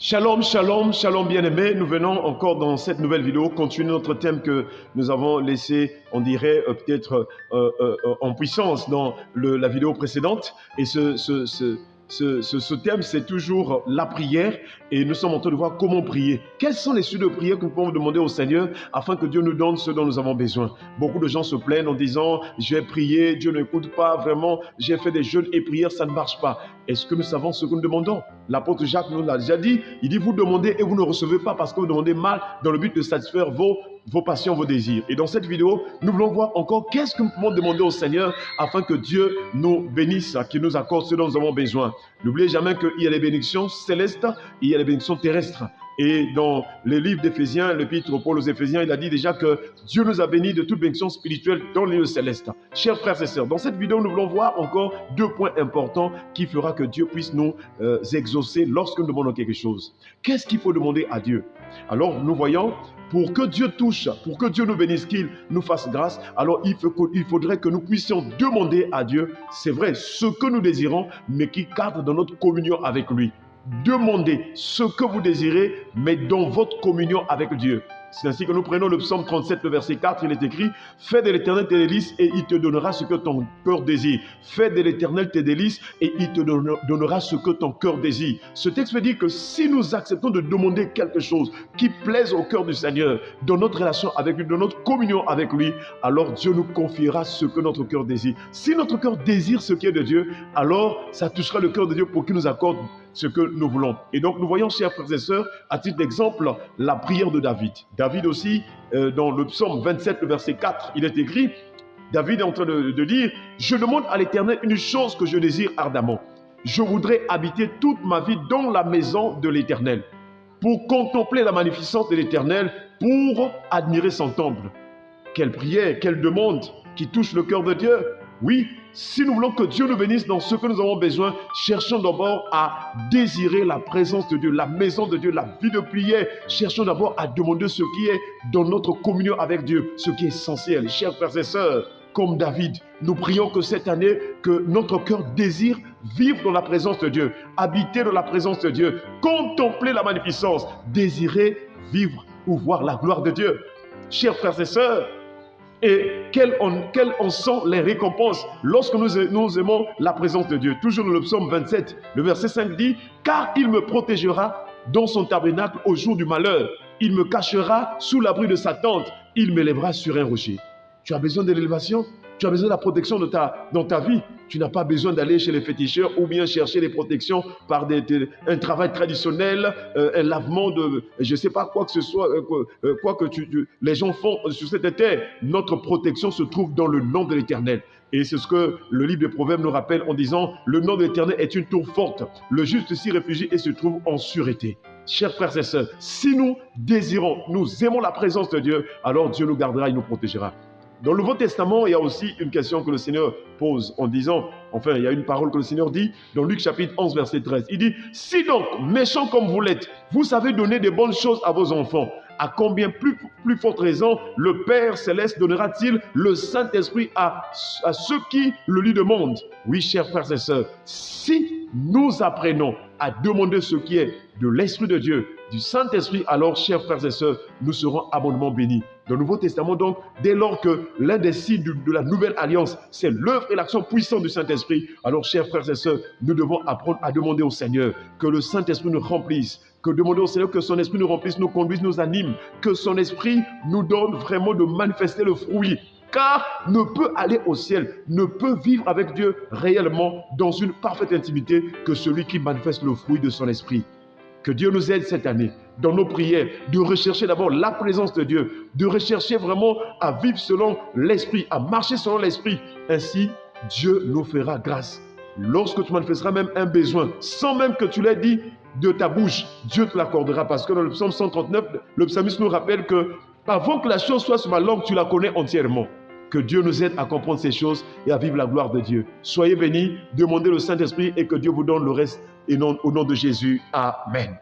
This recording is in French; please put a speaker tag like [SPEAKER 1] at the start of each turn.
[SPEAKER 1] Shalom, shalom, shalom bien-aimés. Nous venons encore dans cette nouvelle vidéo continuer notre thème que nous avons laissé, on dirait, peut-être en puissance dans la vidéo précédente. Et ce thème, c'est toujours la prière et nous sommes en train de voir comment prier. Quels sont les sujets de prière que nous pouvons demander au Seigneur afin que Dieu nous donne ce dont nous avons besoin? Beaucoup de gens se plaignent en disant « j'ai prié, Dieu n'écoute pas, vraiment, j'ai fait des jeûnes et prières, ça ne marche pas ». Est-ce que nous savons ce que nous demandons? L'apôtre Jacques nous l'a déjà dit, il dit « vous demandez et vous ne recevez pas parce que vous demandez mal dans le but de satisfaire vos passions, vos désirs ». Et dans cette vidéo, nous voulons voir encore qu'est-ce que nous pouvons demander au Seigneur afin que Dieu nous bénisse, qu'il nous accorde ce dont nous avons besoin. N'oubliez jamais qu'il y a les bénédictions célestes, il y a les bénédictions terrestres. Et dans le livre d'Éphésiens, l'épître Paul aux Éphésiens, il a dit déjà que Dieu nous a bénis de toute bénédiction spirituelle dans les lieux célestes. Chers frères et sœurs, dans cette vidéo, nous voulons voir encore deux points importants qui fera que Dieu puisse nous exaucer lorsque nous demandons quelque chose. Qu'est-ce qu'il faut demander à Dieu? Alors, nous voyons, pour que Dieu touche, pour que Dieu nous bénisse, qu'il nous fasse grâce, alors il faudrait que nous puissions demander à Dieu, c'est vrai, ce que nous désirons, mais qui cadre dans notre communion avec lui. Demandez ce que vous désirez, mais dans votre communion avec Dieu. C'est ainsi que nous prenons le psaume 37, le verset 4, il est écrit « Fais de l'Éternel tes délices et il te donnera ce que ton cœur désire. Fais de l'Éternel tes délices et il te donnera ce que ton cœur désire. » Ce texte veut dire que si nous acceptons de demander quelque chose qui plaise au cœur du Seigneur, dans notre relation avec lui, dans notre communion avec lui, alors Dieu nous confiera ce que notre cœur désire. Si notre cœur désire ce qui est de Dieu, alors ça touchera le cœur de Dieu pour qu'il nous accorde ce que nous voulons. Et donc nous voyons, chers frères et sœurs, à titre d'exemple, la prière de David. David aussi, dans le psaume 27, le verset 4, il est écrit, David est en train de dire, « Je demande à l'Éternel une chose que je désire ardemment. Je voudrais habiter toute ma vie dans la maison de l'Éternel, pour contempler la magnificence de l'Éternel, pour admirer son temple. » Quelle prière, quelle demande qui touche le cœur de Dieu. Oui, si nous voulons que Dieu nous bénisse dans ce que nous avons besoin, cherchons d'abord à désirer la présence de Dieu, la maison de Dieu, la vie de prière. Cherchons d'abord à demander ce qui est dans notre communion avec Dieu, ce qui est essentiel. Chers frères et sœurs, comme David, nous prions que cette année, que notre cœur désire vivre dans la présence de Dieu, habiter dans la présence de Dieu, contempler la magnificence, désirer vivre ou voir la gloire de Dieu. Chers frères et sœurs, et quelles en sont les récompenses lorsque nous aimons la présence de Dieu. Toujours dans le psaume 27, le verset 5 dit « Car il me protégera dans son tabernacle au jour du malheur. Il me cachera sous l'abri de sa tente. Il m'élèvera sur un rocher. » Tu as besoin de l'élévation? Tu as besoin de la protection dans ta vie. Tu n'as pas besoin d'aller chez les féticheurs ou bien chercher des protections par un travail traditionnel, un lavement de, je ne sais pas quoi que ce soit, quoi que les gens font sur cette terre. Notre protection se trouve dans le nom de l'Éternel. Et c'est ce que le livre des Proverbes nous rappelle en disant « Le nom de l'Éternel est une tour forte. Le juste s'y réfugie et se trouve en sûreté. » Chers frères et sœurs, si nous désirons, nous aimons la présence de Dieu, alors Dieu nous gardera et nous protégera. Dans le Nouveau Testament, il y a aussi une question que le Seigneur pose en disant, enfin, il y a une parole que le Seigneur dit dans Luc chapitre 11, verset 13. Il dit, « Si donc, méchants comme vous l'êtes, vous savez donner de bonnes choses à vos enfants, à combien plus forte raison le Père Céleste donnera-t-il le Saint-Esprit à ceux qui le lui demandent? » Oui, chers frères et sœurs, si nous apprenons à demander ce qui est de l'Esprit de Dieu, du Saint-Esprit, alors, chers frères et sœurs, nous serons abondamment bénis. Dans le Nouveau Testament, donc, dès lors que l'un des signes de la nouvelle alliance, c'est l'œuvre et l'action puissante du Saint-Esprit, alors, chers frères et sœurs, nous devons apprendre à demander au Seigneur que le Saint-Esprit nous remplisse, que demander au Seigneur que son Esprit nous remplisse, nous conduise, nous anime, que son Esprit nous donne vraiment de manifester le fruit. Car ne peut aller au ciel, ne peut vivre avec Dieu réellement dans une parfaite intimité que celui qui manifeste le fruit de son esprit. Que Dieu nous aide cette année, dans nos prières, de rechercher d'abord la présence de Dieu, de rechercher vraiment à vivre selon l'esprit, à marcher selon l'esprit. Ainsi, Dieu nous fera grâce. Lorsque tu manifesteras même un besoin, sans même que tu l'aies dit de ta bouche, Dieu te l'accordera. Parce que dans le psaume 139, le psalmiste nous rappelle que avant que la chose soit sur ma langue, tu la connais entièrement. Que Dieu nous aide à comprendre ces choses et à vivre la gloire de Dieu. Soyez bénis, demandez le Saint-Esprit et que Dieu vous donne le reste et au nom de Jésus. Amen.